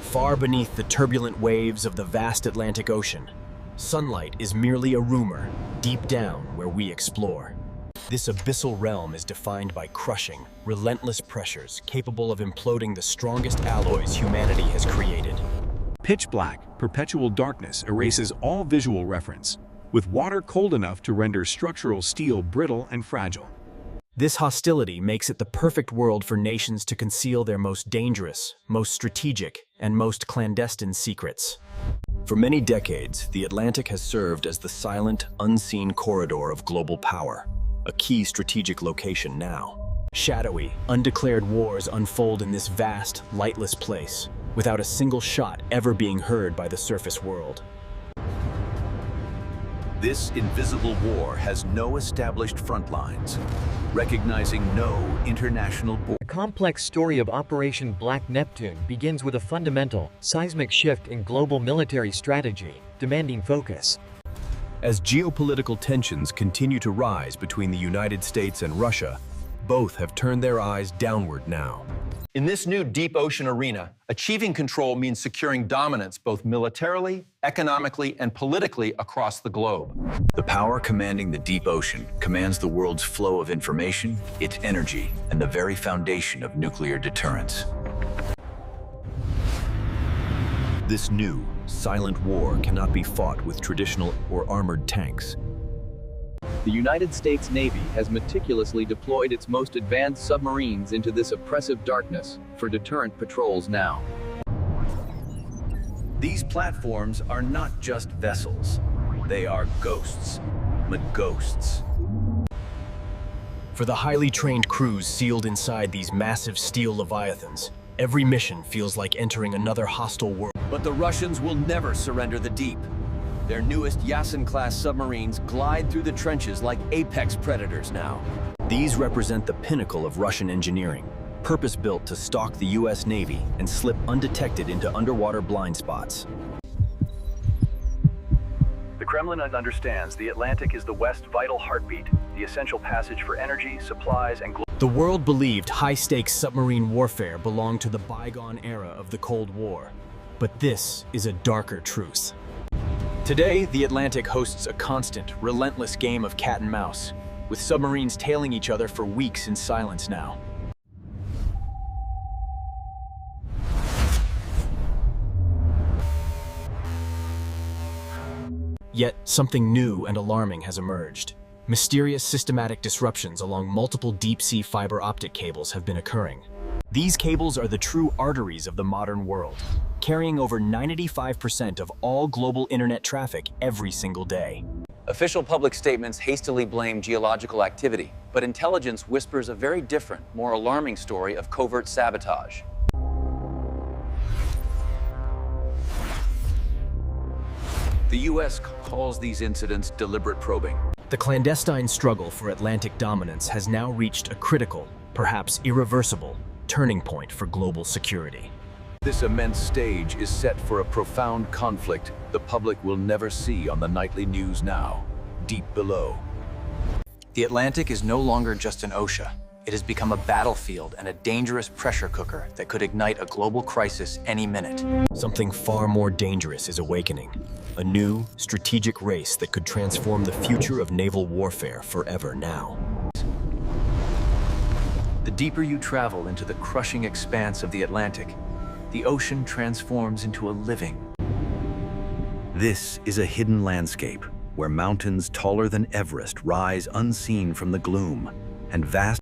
Far beneath the turbulent waves of the vast Atlantic Ocean, sunlight is merely a rumor, deep down where we explore. This abyssal realm is defined by crushing, relentless pressures capable of imploding the strongest alloys humanity has created. Pitch black, perpetual darkness erases all visual reference, with water cold enough to render structural steel brittle and fragile. This hostility makes it the perfect world for nations to conceal their most dangerous, most strategic, and most clandestine secrets. For many decades, the Atlantic has served as the silent, unseen corridor of global power, a key strategic location now. Shadowy, undeclared wars unfold in this vast, lightless place, without a single shot ever being heard by the surface world. This invisible war has no established front lines, recognizing no international border. The complex story of Operation Black Neptune begins with a fundamental, seismic shift in global military strategy, demanding focus. As geopolitical tensions continue to rise between the United States and Russia, both have turned their eyes downward now. In this new deep ocean arena, achieving control means securing dominance both militarily, economically, and politically across the globe. The power commanding the deep ocean commands the world's flow of information, its energy, and the very foundation of nuclear deterrence. This new, silent war cannot be fought with traditional or armored tanks. The United States Navy has meticulously deployed its most advanced submarines into this oppressive darkness for deterrent patrols now. These platforms are not just vessels. They are ghosts. Ghosts. For the highly trained crews sealed inside these massive steel leviathans, every mission feels like entering another hostile world. But the Russians will never surrender the deep. Their newest Yasin-class submarines glide through the trenches like apex predators now. These represent the pinnacle of Russian engineering, purpose-built to stalk the US Navy and slip undetected into underwater blind spots. The Kremlin understands the Atlantic is the West's vital heartbeat, the essential passage for energy, supplies, and The world believed high-stakes submarine warfare belonged to the bygone era of the Cold War. But this is a darker truth. Today, the Atlantic hosts a constant, relentless game of cat and mouse, with submarines tailing each other for weeks in silence now. Yet, something new and alarming has emerged. Mysterious systematic disruptions along multiple deep-sea fiber optic cables have been occurring. These cables are the true arteries of the modern world, carrying over 95% of all global internet traffic every single day. Official public statements hastily blame geological activity, but intelligence whispers a very different, more alarming story of covert sabotage. The US calls these incidents deliberate probing. The clandestine struggle for Atlantic dominance has now reached a critical, perhaps irreversible, turning point for global security. This immense stage is set for a profound conflict the public will never see on the nightly news now, deep below. The Atlantic is no longer just an ocean. It has become a battlefield and a dangerous pressure cooker that could ignite a global crisis any minute. Something far more dangerous is awakening. A new, strategic race that could transform the future of naval warfare forever now. The deeper you travel into the crushing expanse of the Atlantic, the ocean transforms into a living. This is a hidden landscape where mountains taller than Everest rise unseen from the gloom, and vast.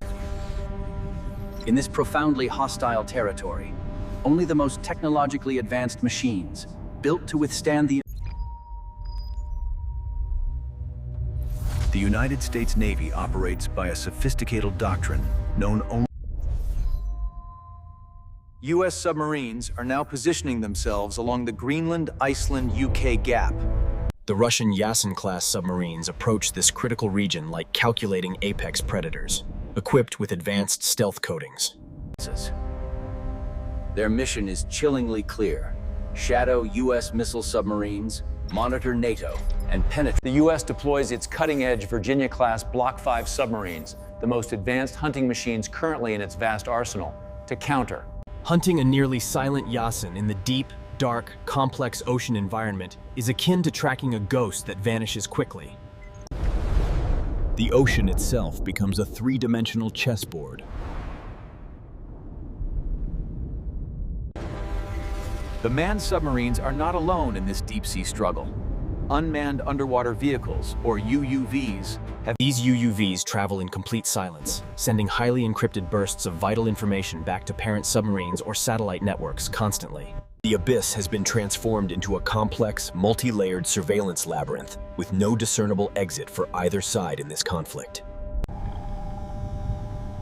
In this profoundly hostile territory, only the most technologically advanced machines, built to withstand the United States Navy operates by a sophisticated doctrine known only. U.S. submarines are now positioning themselves along the Greenland-Iceland-UK gap. The Russian Yasin-class submarines approach this critical region like calculating apex predators, equipped with advanced stealth coatings. Their mission is chillingly clear. Shadow U.S. missile submarines, monitor NATO, and penetrate. The U.S. deploys its cutting-edge Virginia-class Block 5 submarines, the most advanced hunting machines currently in its vast arsenal, to counter Hunting a nearly silent Yasen in the deep, dark, complex ocean environment is akin to tracking a ghost that vanishes quickly. The ocean itself becomes a three-dimensional chessboard. The manned submarines are not alone in this deep-sea struggle. Unmanned underwater vehicles, or UUVs, These UUVs travel in complete silence, sending highly encrypted bursts of vital information back to parent submarines or satellite networks constantly. The abyss has been transformed into a complex, multi-layered surveillance labyrinth with no discernible exit for either side in this conflict.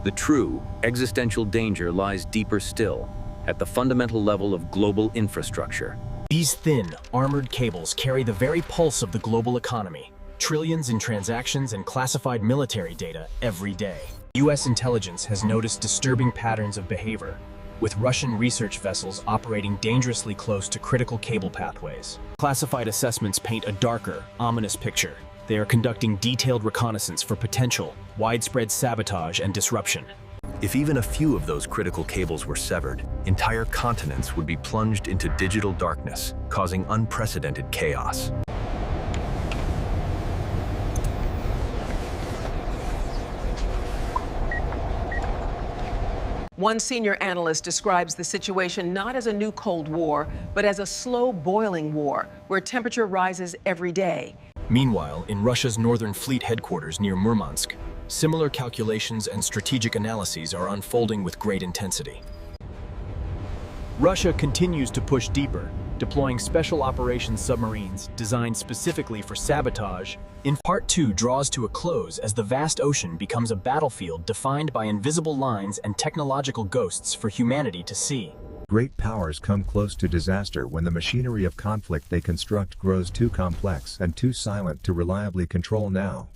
The true existential danger lies deeper still, at the fundamental level of global infrastructure. These thin, armored cables carry the very pulse of the global economy, trillions in transactions and classified military data every day. US intelligence has noticed disturbing patterns of behavior, with Russian research vessels operating dangerously close to critical cable pathways. Classified assessments paint a darker, ominous picture. They are conducting detailed reconnaissance for potential, widespread sabotage and disruption. If even a few of those critical cables were severed, entire continents would be plunged into digital darkness, causing unprecedented chaos. One senior analyst describes the situation not as a new Cold War, but as a slow boiling war where temperature rises every day. Meanwhile, in Russia's Northern Fleet headquarters near Murmansk, similar calculations and strategic analyses are unfolding with great intensity. Russia continues to push deeper, deploying special operations submarines designed specifically for sabotage. In Part 2 draws to a close as the vast ocean becomes a battlefield defined by invisible lines and technological ghosts for humanity to see. Great powers come close to disaster when the machinery of conflict they construct grows too complex and too silent to reliably control now.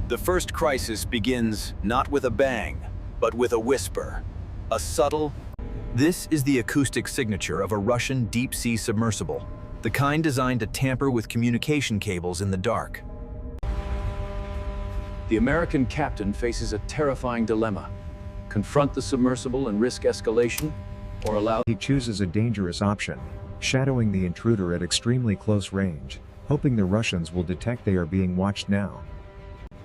The first crisis begins not with a bang, but with a whisper. A subtle. This is the acoustic signature of a Russian deep-sea submersible, the kind designed to tamper with communication cables in the dark. The American captain faces a terrifying dilemma: confront the submersible and risk escalation, or allow. He chooses a dangerous option, shadowing the intruder at extremely close range, hoping the Russians will detect they are being watched now.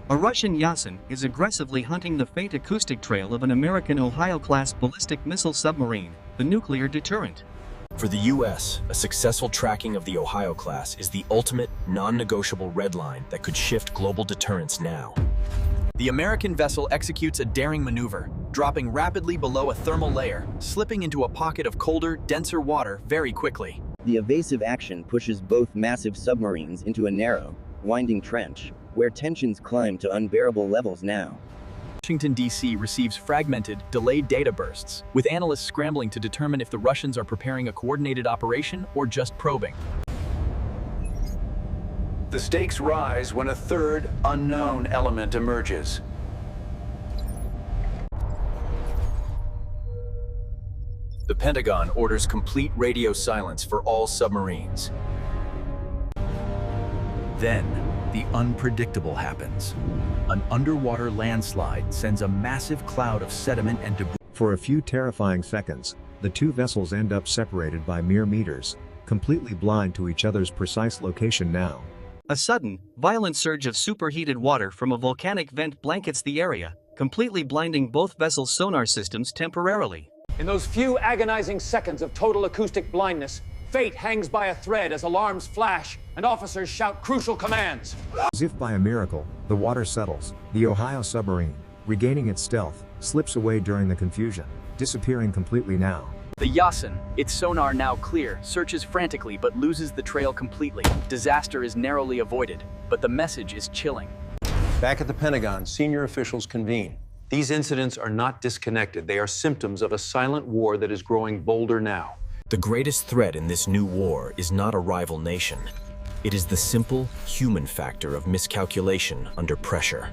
A Russian Yasen is aggressively hunting the faint acoustic trail of an American Ohio-class ballistic missile submarine, the nuclear deterrent. For the US, a successful tracking of the Ohio class is the ultimate, non-negotiable red line that could shift global deterrence now. the American vessel executes a daring maneuver, dropping rapidly below a thermal layer, slipping into a pocket of colder, denser water very quickly. The evasive action pushes both massive submarines into a narrow, winding trench, where tensions climb to unbearable levels now. Washington, D.C. receives fragmented, delayed data bursts, with analysts scrambling to determine if the Russians are preparing a coordinated operation or just probing. The stakes rise when a third, unknown element emerges. The Pentagon orders complete radio silence for all submarines. Then, the unpredictable happens. An underwater landslide sends a massive cloud of sediment and debris. For a few terrifying seconds, the two vessels end up separated by mere meters, completely blind to each other's precise location now. A sudden, violent surge of superheated water from a volcanic vent blankets the area, completely blinding both vessels' sonar systems temporarily. In those few agonizing seconds of total acoustic blindness, fate hangs by a thread as alarms flash and officers shout crucial commands. As if by a miracle, the water settles. The Ohio submarine, regaining its stealth, slips away during the confusion, disappearing completely now. The Yasen, its sonar now clear, searches frantically but loses the trail completely. Disaster is narrowly avoided, but the message is chilling. Back at the Pentagon, senior officials convene. These incidents are not disconnected. They are symptoms of a silent war that is growing bolder now. The greatest threat in this new war is not a rival nation. It is the simple, human factor of miscalculation under pressure.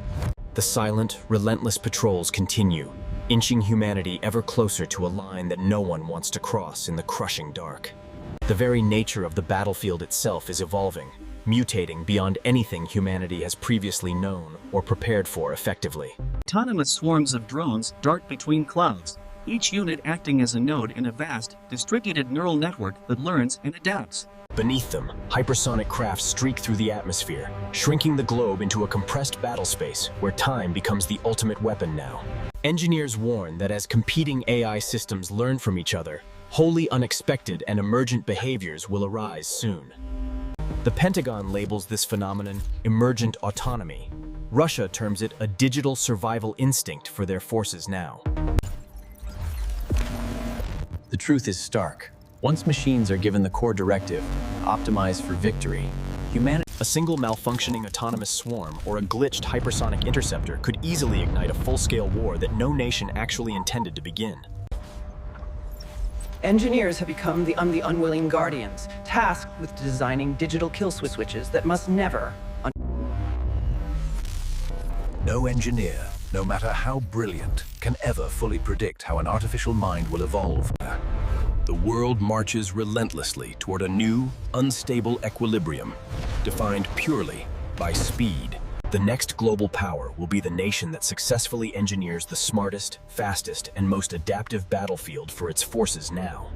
The silent, relentless patrols continue, inching humanity ever closer to a line that no one wants to cross in the crushing dark. The very nature of the battlefield itself is evolving, mutating beyond anything humanity has previously known or prepared for effectively. Autonomous swarms of drones dart between clouds, each unit acting as a node in a vast, distributed neural network that learns and adapts. Beneath them, hypersonic crafts streak through the atmosphere, shrinking the globe into a compressed battle space where time becomes the ultimate weapon now. Engineers warn that as competing AI systems learn from each other, wholly unexpected and emergent behaviors will arise soon. The Pentagon labels this phenomenon emergent autonomy. Russia terms it a digital survival instinct for their forces now. The truth is stark. Once machines are given the core directive, optimized for victory, A single malfunctioning autonomous swarm or a glitched hypersonic interceptor could easily ignite a full-scale war that no nation actually intended to begin. Engineers have become the unwilling guardians, tasked with designing digital kill switches that must never. No engineer, no matter how brilliant, can ever fully predict how an artificial mind will evolve. The world marches relentlessly toward a new, unstable equilibrium, defined purely by speed. The next global power will be the nation that successfully engineers the smartest, fastest, and most adaptive battlefield for its forces now.